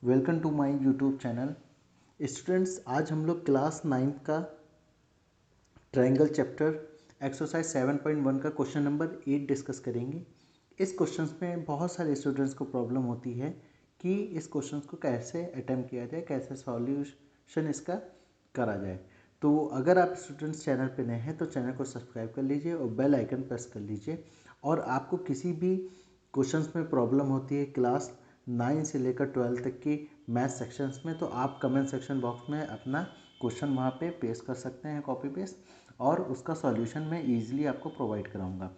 Welcome to my YouTube channel. Students, आज हम लोग क्लास 9 का ट्रायंगल चैप्टर एक्सरसाइज 7.1 का क्वेश्चन नंबर 8 डिस्कस करेंगे। इस क्वेश्चन में बहुत सारे स्टूडेंट्स को प्रॉब्लम होती है कि इस क्वेश्चन को कैसे अटेम्प्ट किया जाए, कैसे सॉल्यूशन इसका करा जाए। तो अगर आप स्टूडेंट्स चैनल पे नए हैं तो चैनल को सब्सक्राइब कर लीजिए और बेल आइकन प्रेस कर लीजिए। और आपको किसी भी क्वेश्चंस में प्रॉब्लम होती है क्लास 9 से लेकर 12 तक की मैथ सेक्शंस में, तो आप कमेंट सेक्शन बॉक्स में अपना क्वेश्चन वहाँ पे पेस्ट कर सकते हैं, कॉपी पेस्ट, और उसका सॉल्यूशन मैं इजीली आपको प्रोवाइड कराऊंगा।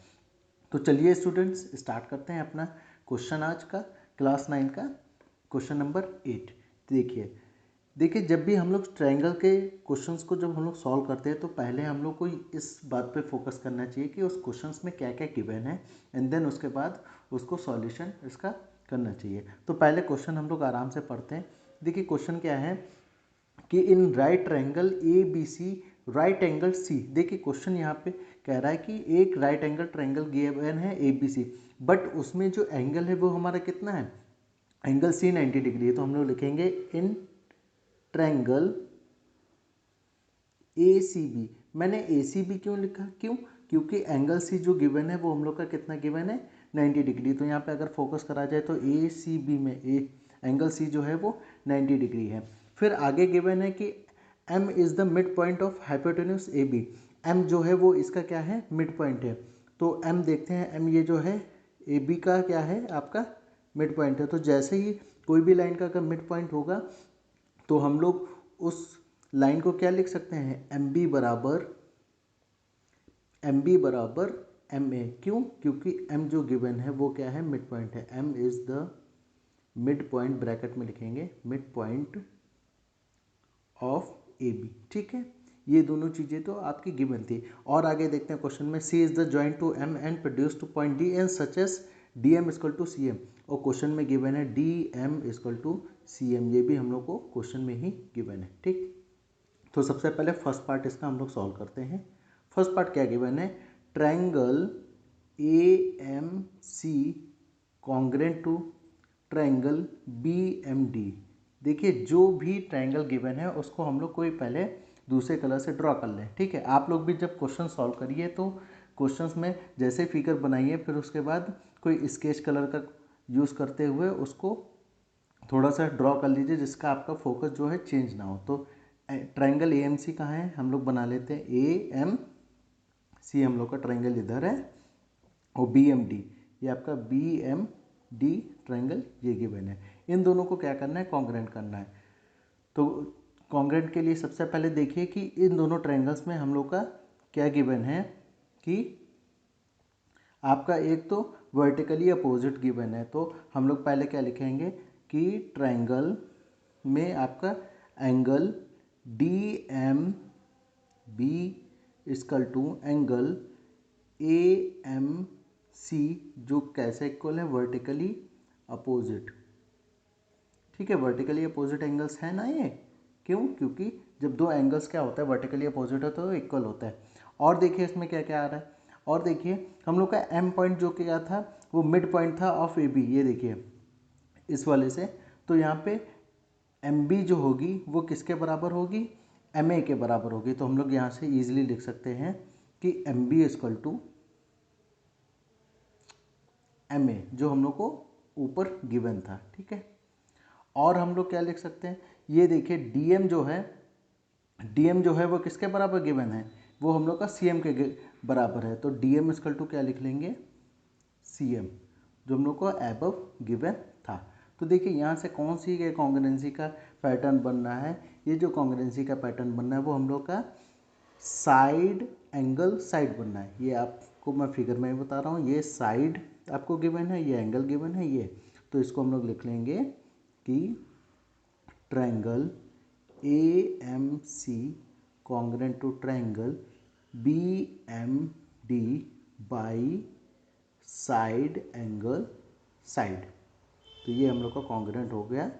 तो चलिए स्टूडेंट्स, स्टार्ट करते हैं अपना क्वेश्चन आज का क्लास 9 का क्वेश्चन नंबर 8। देखिए जब भी हम लोग ट्रायंगल के क्वेश्चंस को जब हम लोग सॉल्व करते हैं तो पहले हम लोग को इस बात पे फोकस करना चाहिए कि उस क्वेश्चंस में क्या क्या गिवन है, एंड देन उसके बाद उसको सॉल्यूशन इसका करना चाहिए। तो पहले क्वेश्चन हम लोग आराम से पढ़ते हैं। देखिए क्वेश्चन क्या है कि in right triangle A B C right angle C. देखिए क्वेश्चन यहाँ पे कह रहा है कि एक राइट एंगल ट्रायंगल गिवन है ए बी सी, बट उसमें जो एंगल है वो हमारा कितना है, एंगल सी 90 डिग्री है। तो हम लोग लिखेंगे in triangle A C B. मैंने ए सी बी क्यों लिखा, क्योंकि एंगल सी जो गिवन है वो हम लोग का कितना गिवन है, 90 डिग्री। तो यहाँ पे अगर फोकस करा जाए तो ए सी बी में एंगल सी जो है वो 90 डिग्री है। फिर आगे गिवन है कि M is the mid point of hypotenuse A B. M जो है वो इसका क्या है, मिड पॉइंट है। तो एम देखते हैं, एम ये जो है ए बी का क्या है, आपका मिड पॉइंट है। तो जैसे ही कोई भी लाइन का अगर मिड पॉइंट होगा तो हम लोग उस लाइन को क्या लिख सकते हैं, एम बी बराबर एम ए। क्यों, क्योंकि एम जो गिवन है वो क्या है, मिड पॉइंट है। M is the mid point, bracket में लिखेंगे mid point of A B. ठीक है, ये दोनों चीज़ें तो आपकी गिवन थी। और आगे देखते हैं क्वेश्चन में, C is the joint to M and produce to point D and such S D M equal to C M. और क्वेश्चन में गिवन है D M equal to C M, ये भी हम लोग को क्वेश्चन में ही गिवन है। ठीक, तो सबसे पहले फर्स्ट पार्ट इसका हम लोग सॉल्व करते हैं। फर्स्ट पार्ट क्या गिवन है, triangle A M C congruent to triangle B M D. देखिए जो भी ट्रायंगल गिवन है उसको हम लोग कोई पहले दूसरे कलर से ड्रॉ कर लें। ठीक है, आप लोग भी जब क्वेश्चन सॉल्व करिए तो क्वेश्चंस में जैसे फिगर बनाइए, फिर उसके बाद कोई स्केच कलर का यूज़ करते हुए उसको थोड़ा सा ड्रॉ कर लीजिए, जिसका आपका फोकस जो है चेंज ना हो। तो ट्रायंगल ए एम सी कहाँ है, हम लोग बना लेते हैं ए एम सी, हम लोग का ट्रायंगल इधर है। और बी एम डी, ये आपका बी एम डी ट्रायंगल ये गिवन है। इन दोनों को क्या करना है, कॉन्ग्रेंट करना है। तो कॉन्ग्रेंट के लिए सबसे पहले देखिए कि इन दोनों ट्रायंगल्स में हम लोग का क्या गिवन है कि आपका एक तो वर्टिकली अपोजिट गिवन है। तो हम लोग पहले क्या लिखेंगे कि ट्रायंगल में आपका angle D M B equal to angle A M C जो कैसे इक्वल है, वर्टिकली अपोजिट। ठीक है, वर्टिकली अपोजिट एंगल्स है ना ये। क्यों, क्योंकि जब दो एंगल्स क्या होता है, वर्टिकली अपोजिट है तो इक्वल होता है। और देखिए इसमें क्या क्या आ रहा है, और देखिए हम लोग का एम पॉइंट जो क्या था, वो मिड पॉइंट था ऑफ ए बी। ये देखिए इस वाले से, तो यहाँ पे एम बी जो होगी वो किसके बराबर होगी, एम ए के बराबर होगी। तो हम लोग यहाँ से ईजिली लिख सकते हैं कि M B equal to M A, जो हम लोग को ऊपर गिवन था। ठीक है, और हम लोग क्या लिख सकते हैं, ये देखिए डीएम जो है वो किसके बराबर गिवन है, वो हम लोग का सीएम के बराबर है। तो डीएम इक्वल टू क्या लिख लेंगे, सीएम, जो हम लोग को एबव गिवन था। तो देखिए यहाँ से कौन सी ये कॉन्ग्रुएंसी का पैटर्न बन रहा है, ये जो कॉन्ग्रुएंसी का पैटर्न बन रहा है वो हम लोग का साइड एंगल साइड बनना है। ये आपको मैं फिगर में ही बता रहा हूँ, ये साइड आपको गिवन है, ये एंगल गिवन है ये। तो इसको हम लोग लिख लेंगे कि triangle A M C congruent to triangle B M D by side angle side. तो ये हम लोग का कॉन्ग्रेंट हो गया,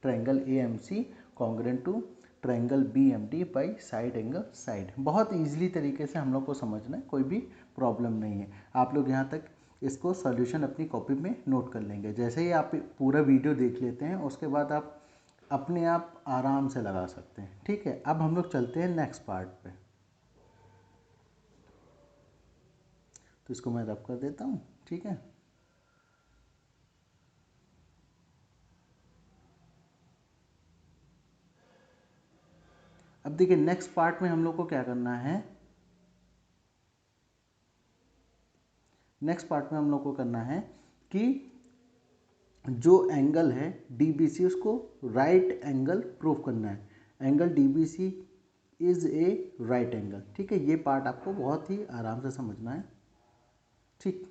triangle A M C congruent to triangle B M D by side angle side. बहुत ईजिली तरीके से हम लोग को समझना है, कोई भी प्रॉब्लम नहीं है। आप लोग यहाँ तक इसको सॉल्यूशन अपनी कॉपी में नोट कर लेंगे। जैसे ही आप पूरा वीडियो देख लेते हैं उसके बाद आप अपने आप आराम से लगा सकते हैं। ठीक है, अब हम लोग चलते हैं नेक्स्ट पार्ट पे। तो इसको मैं रब कर देता हूँ। ठीक है, अब देखिए नेक्स्ट पार्ट में हम लोग को क्या करना है। नेक्स्ट पार्ट में हम लोग को करना है कि जो एंगल है DBC उसको राइट एंगल प्रूफ करना है। Angle DBC is a right angle. ठीक है, ये पार्ट आपको बहुत ही आराम से समझना है। ठीक,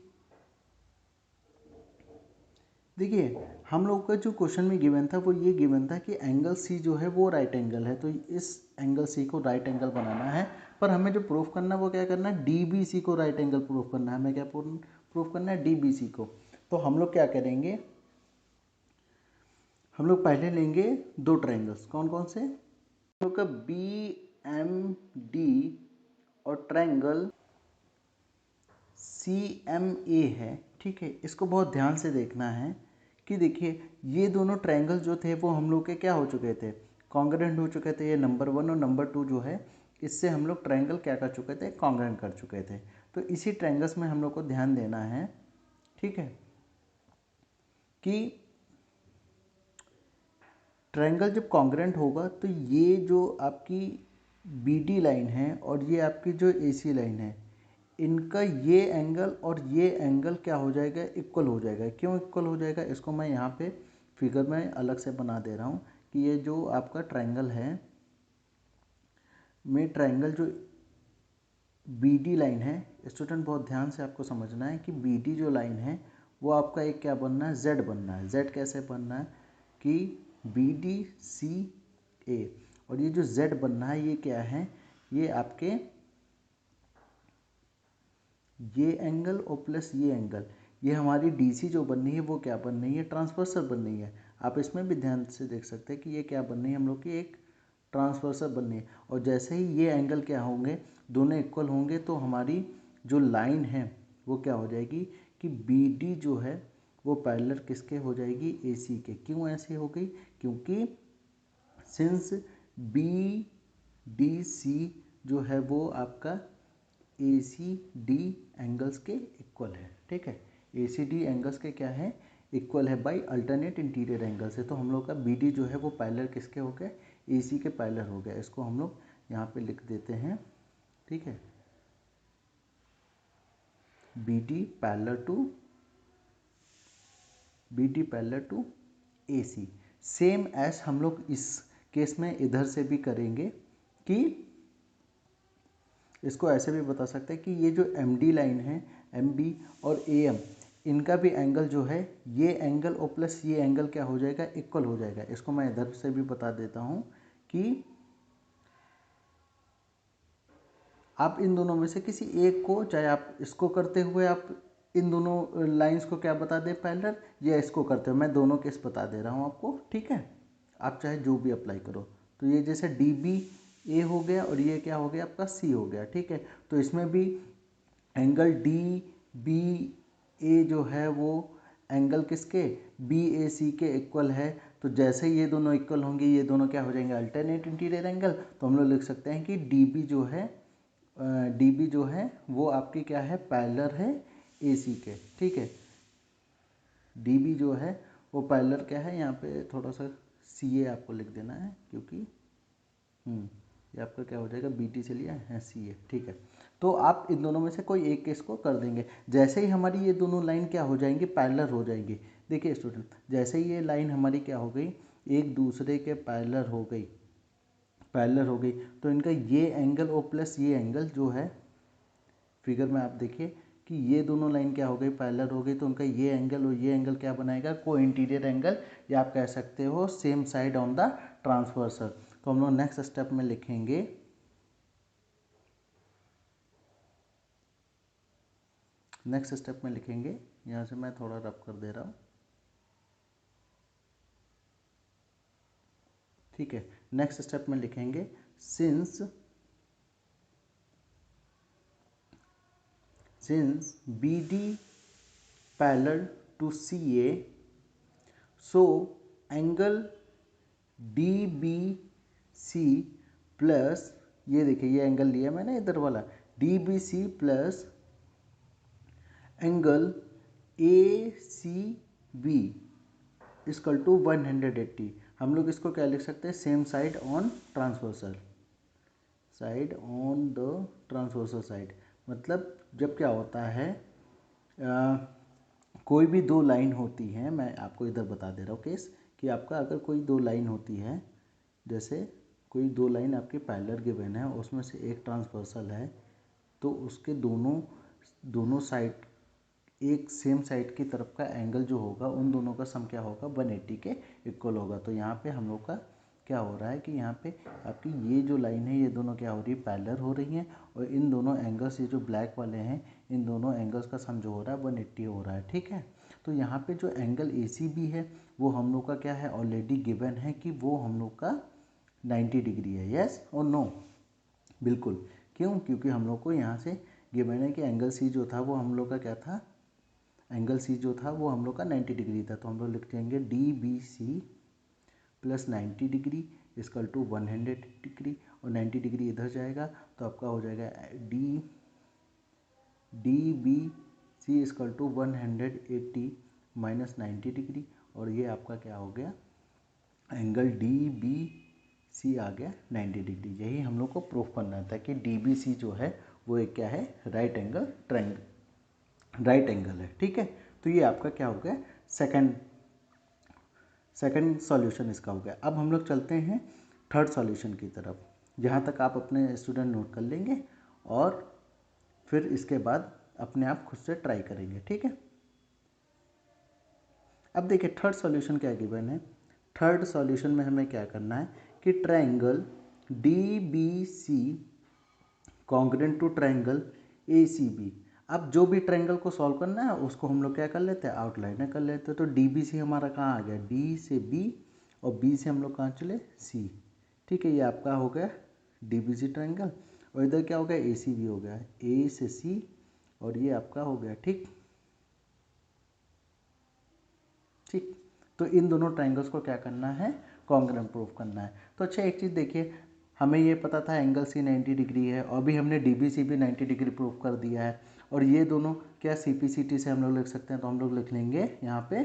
देखिए हम लोग का जो क्वेश्चन में गिवन था वो ये गिवन था कि एंगल C जो है वो राइट एंगल है, तो इस एंगल C को राइट एंगल बनाना है। पर हमें जो प्रूफ करना है वो क्या करना है, DBC को राइट एंगल प्रूफ करना है। हमें क्या प्रूफ करना है, DBC को। तो हम लोग क्या करेंगे, हम लोग पहले लेंगे दो ट्रायंगल्स। कौन कौन से, हम लोग का BMD और ट्रायंगल CMA है। ठीक है, इसको बहुत ध्यान से देखना है कि देखिए ये दोनों ट्रायंगल जो थे वो हम लोग के क्या हो चुके थे, कॉन्ग्रुएंट हो चुके थे। ये नंबर 1 और नंबर 2 जो है इससे हम लोग ट्रायंगल क्या कर चुके थे, कॉन्ग्रुएंट कर चुके थे। तो इसी ट्रायंगल्स में हम लोग को ध्यान देना है। ठीक है, कि ट्रायंगल जब कॉन्ग्रुएंट होगा तो ये जो आपकी BD लाइन है और ये आपकी जो AC लाइन है, इनका ये एंगल और ये एंगल क्या हो जाएगा, इक्वल हो जाएगा। क्यों इक्वल हो जाएगा, इसको मैं यहाँ पे फिगर में अलग से बना दे रहा हूँ कि ये जो आपका ट्रायंगल है, में ट्रायंगल जो BD लाइन है, स्टूडेंट बहुत ध्यान से आपको समझना है कि BD जो लाइन है वो आपका एक क्या बनना है, Z बनना है। Z कैसे बनना है कि BDCA, और ये जो Z बनना है ये क्या है, ये आपके ये एंगल और प्लस ये एंगल, ये हमारी DC जो बननी है वो क्या बन रही है, ट्रांसवर्सल बन रही है। आप इसमें भी ध्यान से देख सकते हैं कि ये क्या बन रही है, हम लोग की एक ट्रांसवर्सल बननी है। और जैसे ही ये एंगल क्या होंगे, दोनों इक्वल होंगे, तो हमारी जो लाइन है वो क्या हो जाएगी कि BD जो है वो पैरेलल किसके हो जाएगी, AC के। क्यों ऐसे हो गई, क्योंकि सिंस BDC जो है वो आपका ACD एंगल्स के इक्वल है। ठीक है, ACD एंगल्स के क्या है, इक्वल है बाय अल्टरनेट इंटीरियर एंगल से। तो हम लोग का BD जो है वो पैरेलल किसके हो गया, AC के पैरेलल हो गया। इसको हम लोग यहाँ पे लिख देते हैं। ठीक है, BD parallel to AC। Same as हम लोग इस केस में इधर से भी करेंगे कि इसको ऐसे भी बता सकते हैं कि ये जो MD लाइन है, MB और AM, इनका भी एंगल जो है, ये एंगल और प्लस ये एंगल क्या हो जाएगा, इक्वल हो जाएगा। इसको मैं इधर से भी बता देता हूँ कि आप इन दोनों में से किसी एक को, चाहे आप इसको करते हुए आप इन दोनों लाइंस को क्या बता दें, पैरेलल, या इसको करते हुए, मैं दोनों केस बता दे रहा हूँ आपको। ठीक है, आप चाहे जो भी अप्लाई करो। तो ये जैसे DBA हो गया और ये क्या हो गया आपका C हो गया। ठीक है, तो इसमें भी एंगल DBA जो है वो एंगल किसके, BAC के इक्वल है। तो जैसे ही ये दोनों इक्वल होंगे, ये दोनों क्या हो जाएंगे, अल्टरनेट इंटीरियर एंगल। तो हम लोग लिख सकते हैं कि DB जो है वो आपकी क्या है, पैरेलल है AC के। ठीक है, DB जो है वो पैरेलल क्या है, यहाँ पे थोड़ा सा CA आपको लिख देना है, क्योंकि ये आपका क्या हो जाएगा, BT से लिया है CA। ठीक है, तो आप इन दोनों में से कोई एक केस को कर देंगे। जैसे ही हमारी ये दोनों लाइन क्या हो जाएंगी, पैरेलल हो जाएंगी। देखिए स्टूडेंट, जैसे ही ये लाइन हमारी क्या हो गई, एक दूसरे के पैरेलल हो गई, तो इनका ये एंगल और प्लस ये एंगल जो है, फिगर में आप देखिए कि ये दोनों लाइन क्या हो गई, पैरेलल हो गई। तो उनका ये एंगल और ये एंगल क्या बनाएगा, को इंटीरियर एंगल, या आप कह सकते हो same side on the transversal. तो हम लोग नेक्स्ट स्टेप में लिखेंगे, यहाँ से मैं थोड़ा रब कर दे रहा हूँ। ठीक है, नेक्स्ट स्टेप में लिखेंगे, since BD parallel to CA, so angle DBC plus, ये देखिए ये एंगल लिया मैंने इधर वाला, DBC plus angle ACB equal to 180। हम लोग इसको क्या लिख सकते हैं, same side on transversal, side on the transversal side. मतलब जब क्या होता है, कोई भी दो लाइन होती है, मैं आपको इधर बता दे रहा हूँ केस, कि आपका अगर कोई दो लाइन होती है, जैसे कोई दो लाइन आपके पैरेलल गिवन है, उसमें से एक ट्रांसवर्सल है, तो उसके दोनों साइड एक सेम साइड की तरफ का एंगल जो होगा उन दोनों का सम क्या होगा, 180 के इक्वल होगा। तो यहाँ पे हम लोग का क्या हो रहा है कि यहाँ पे आपकी ये जो लाइन है ये दोनों क्या हो रही है, पैरेलल हो रही हैं, और इन दोनों एंगल्स, ये जो ब्लैक वाले हैं, इन दोनों एंगल्स का सम जो हो रहा है 180 हो रहा है, ठीक है। तो यहाँ पे जो एंगल ACB है वो हम लोग का क्या है, ऑलरेडी गिवन है कि वो हम लोग का 90 डिग्री है, यस और नो, बिल्कुल। क्यों, क्योंकि हम लोग को यहाँ से गिवन है कि एंगल C जो था वो हम लोग का क्या था, एंगल C जो था वो हम लोग का 90 डिग्री था। तो हम लोग लिख देंगे DBC plus 90 degree equal to 100 degree, और 90 डिग्री इधर जाएगा तो आपका हो जाएगा DBC equal to 180 minus 90 degree, और ये आपका क्या हो गया, एंगल DBC आ गया 90 डिग्री। यही हम लोग को प्रूफ करना था कि DBC जो है वो एक क्या है, राइट एंगल है, ठीक है। तो ये आपका क्या हो गया, सेकंड सॉल्यूशन इसका हो गया। अब हम लोग चलते हैं थर्ड सॉल्यूशन की तरफ, जहाँ तक आप अपने स्टूडेंट नोट कर लेंगे और फिर इसके बाद अपने आप खुद से ट्राई करेंगे, ठीक है। अब देखिए थर्ड सॉल्यूशन क्या गिवन है। थर्ड सॉल्यूशन में हमें क्या करना है कि triangle DBC congruent to triangle ACB। अब जो भी ट्रायंगल को सॉल्व करना है उसको हम लोग क्या कर लेते हैं, आउटलाइन कर लेते हैं। तो DBC हमारा कहाँ आ गया, D से B, और B से हम लोग कहाँ चले, C, ठीक है। ये आपका हो गया DBC ट्रायंगल, और इधर क्या हो गया, ACB हो गया, A से C, और ये आपका हो गया, ठीक। तो इन दोनों ट्रायंगल्स को क्या करना है, कॉन्ग्रुएंट प्रूफ करना है। तो अच्छा एक चीज़ देखिए, हमें ये पता था एंगल C 90 डिग्री है, और भी हमने DBC भी 90 डिग्री प्रूफ कर दिया है, और ये दोनों क्या CPCT से हम लोग लिख सकते हैं। तो हम लोग लिख लेंगे यहाँ पे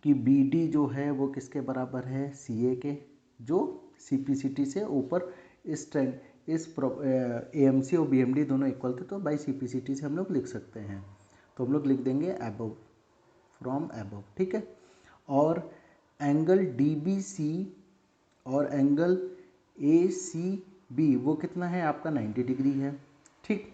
कि BD जो है वो किसके बराबर है, CA के, जो CPCT से ऊपर इस AMC और BMD दोनों इक्वल थे, तो बाई CPCT से हम लोग लिख सकते हैं। तो हम लोग लिख देंगे अबव, फ्रॉम अबव, ठीक है। और एंगल DBC और एंगल ACB वो कितना है आपका, 90 डिग्री है, ठीक।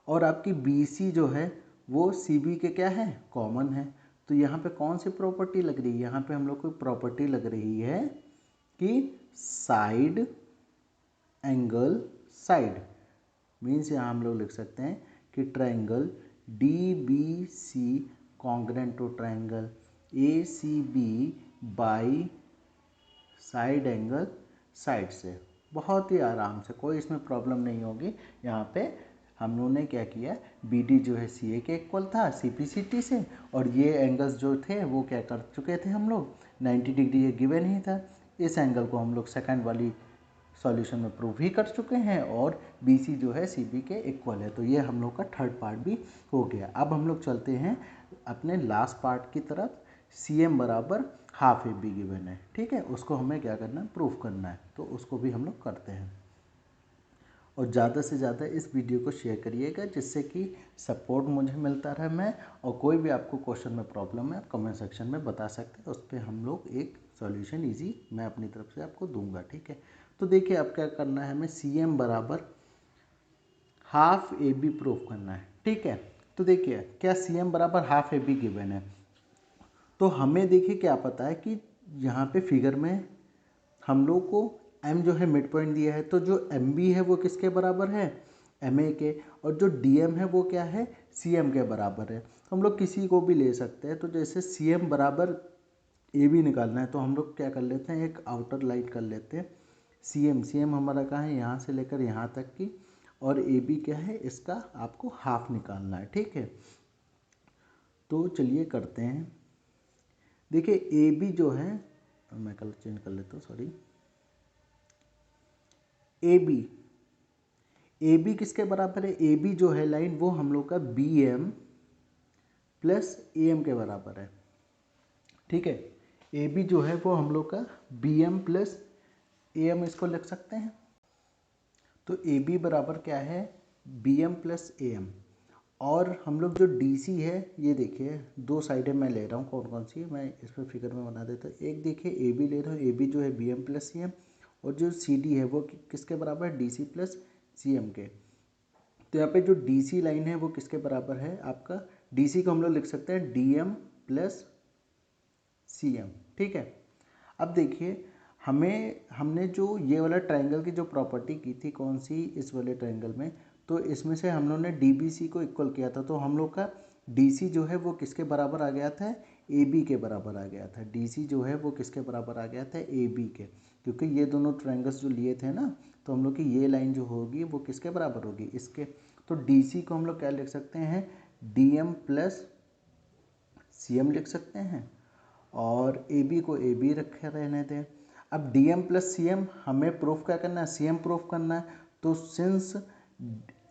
और आपकी BC जो है वो CB के क्या है, कॉमन है। तो यहाँ पे कौन सी प्रॉपर्टी लग रही है, यहाँ पे हम लोग को प्रॉपर्टी लग रही है कि साइड एंगल साइड, मीन्स यहाँ हम लोग लिख सकते हैं कि triangle DBC congruent to triangle ACB by side angle side से। बहुत ही आराम से, कोई इसमें प्रॉब्लम नहीं होगी। यहाँ पे हम लोगों ने क्या किया, BD जो है CA के इक्वल था CPCT से, और ये एंगल्स जो थे वो क्या कर चुके थे हम लोग, 90 डिग्री ये गिवन ही था। इस एंगल को हम लोग सेकंड वाली सॉल्यूशन में प्रूव ही कर चुके हैं, और BC जो है CB के इक्वल है। तो ये हम लोग का थर्ड पार्ट भी हो गया। अब हम लोग चलते हैं अपने लास्ट पार्ट की तरफ। CM बराबर हाफ AB गिवन है, ठीक है, उसको हमें क्या करना है, प्रूफ करना है। तो उसको भी हम लोग करते हैं, और ज़्यादा से ज़्यादा इस वीडियो को शेयर करिएगा, जिससे कि सपोर्ट मुझे मिलता रहे। मैं, और कोई भी आपको क्वेश्चन में प्रॉब्लम है आप कमेंट सेक्शन में बता सकते हैं, उस पर हम लोग एक सॉल्यूशन इजी मैं अपनी तरफ से आपको दूंगा, ठीक है। तो देखिए अब क्या करना है, हमें CM बराबर हाफ AB प्रूफ करना है, ठीक है। तो देखिए क्या CM बराबर हाफ AB गिवन है, तो हमें देखिए क्या पता है कि यहाँ पे फिगर में हम लोग को M जो है मिड पॉइंट दिया है, तो जो MB है वो किसके बराबर है, MA के, और जो DM है वो क्या है, CM के बराबर है। तो हम लोग किसी को भी ले सकते हैं। तो जैसे CM बराबर AB निकालना है, तो हम लोग क्या कर लेते हैं, एक आउटर लाइन कर लेते हैं। CM हमारा कहाँ है, यहाँ से लेकर यहाँ तक की, और AB क्या है, इसका आपको हाफ निकालना है, ठीक है। तो चलिए करते हैं। देखिए AB जो है मैं कलर चेंज कर लेता हूँ, सॉरी। ए बी किसके बराबर है? ए बी जो है लाइन वो हम लोग का B M plus A M के बराबर है, ठीक है। ए बी जो है वो हम लोग का B M plus A M, इसको लिख सकते हैं। तो ए बी बराबर क्या है? B M plus A M. और हम लोग जो डी सी है, ये देखिए दो साइडें मैं ले रहा हूँ, कौन कौन सी है मैं इस पर फिगर में बना देता हूँ। एक देखिए ए बी ले रहा हूँ, ए बी जो है B M plus C M, और जो सी डी है वो किसके बराबर है? D C plus C M के। तो यहाँ पे जो डी सी लाइन है वो किसके बराबर है? आपका डी सी को हम लोग लिख सकते हैं D M plus C M, ठीक है। अब देखिए हमने जो ये वाला ट्रायंगल की जो प्रॉपर्टी की थी, कौन सी? इस वाले ट्रायंगल में। तो इसमें से हम लोग ने डी बी सी को इक्वल किया था, तो हम लोग का डी सी जो है वो किसके बराबर आ गया था? ए बी के बराबर आ गया था। डी सी जो है वो किसके बराबर आ गया था? ए बी के। क्योंकि ये दोनों ट्रायंगल्स जो लिए थे ना, तो हम लोग की ये लाइन जो होगी वो किसके बराबर होगी? इसके। तो डी सी को हम लोग क्या लिख सकते हैं? D M plus C M लिख सकते हैं, और ए बी को ए बी रखे रहने दें। अब D M plus C M हमें प्रूफ क्या करना है? सी एम प्रूफ करना है। तो सिंस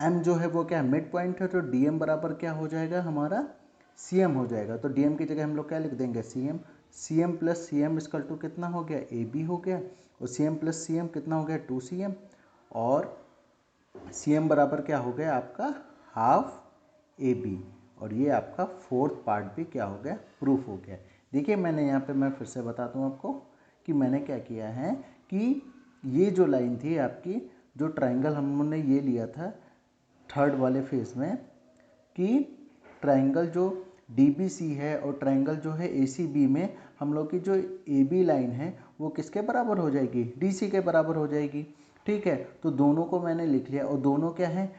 एम जो है वो क्या है? मिड पॉइंट है, तो डी एम बराबर क्या हो जाएगा हमारा? सी एम हो जाएगा। तो डी एम की जगह हम लोग क्या लिख देंगे? C M. C M plus C M equal to कितना हो गया? ए बी हो गया। और C M plus C M कितना हो गया? 2 CM। और सी एम बराबर क्या हो गया आपका? Half A B. और ये आपका फोर्थ पार्ट भी क्या हो गया? प्रूफ हो गया। देखिए मैंने यहाँ पे, मैं फिर से बताता हूँ आपको कि मैंने क्या किया है कि ये जो लाइन थी आपकी, जो ट्रायंगल हमने ये लिया था थर्ड वाले फेज में, कि ट्रायंगल जो डी बी सी है और ट्रायंगल जो है ए सी बी में हम लोग की जो ए बी लाइन है वो किसके बराबर हो जाएगी? डी सी के बराबर हो जाएगी, ठीक है। तो दोनों को मैंने लिख लिया, और दोनों क्या है?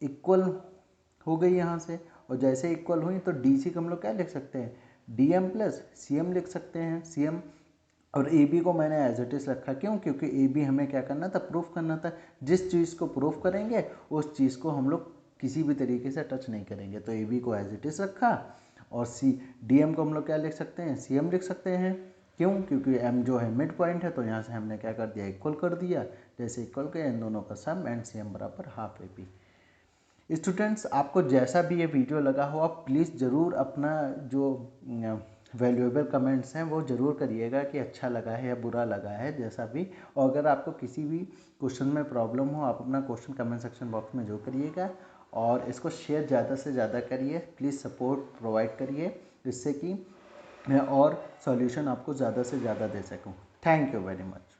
इक्वल हो गई यहाँ से। और जैसे इक्वल हुई तो डी सी को हम लोग क्या लिख सकते हैं? D M plus C M लिख सकते हैं, सी एम। और ए बी को मैंने एज इट इज रखा, क्यों? क्योंकि ए बी हमें क्या करना था? प्रूफ करना था। जिस चीज़ को प्रूफ करेंगे उस चीज़ को हम लोग किसी भी तरीके से टच नहीं करेंगे। तो ए बी को एज इट इज रखा, और सी डी एम को हम लोग क्या लिख सकते हैं? सी एम लिख सकते हैं। क्यों? क्योंकि एम जो है मिड पॉइंट है, तो यहाँ से हमने क्या कर दिया? इक्वल कर दिया। जैसे इक्वल किया इन दोनों का सम, एंड सी एम बराबर हाफ ए बी। स्टूडेंट्स, आपको जैसा भी ये वीडियो लगा हो, आप प्लीज़ ज़रूर अपना जो वैल्यूएबल कमेंट्स हैं वो ज़रूर करिएगा कि अच्छा लगा है या बुरा लगा है, जैसा भी। और अगर आपको किसी भी क्वेश्चन में प्रॉब्लम हो, आप अपना क्वेश्चन कमेंट सेक्शन बॉक्स में ज़रूर करिएगा। और इसको शेयर ज़्यादा से ज़्यादा करिए, प्लीज़ सपोर्ट प्रोवाइड करिए, जिससे कि मैं और सॉल्यूशन आपको ज़्यादा से ज़्यादा दे सकूँ। Thank you very much.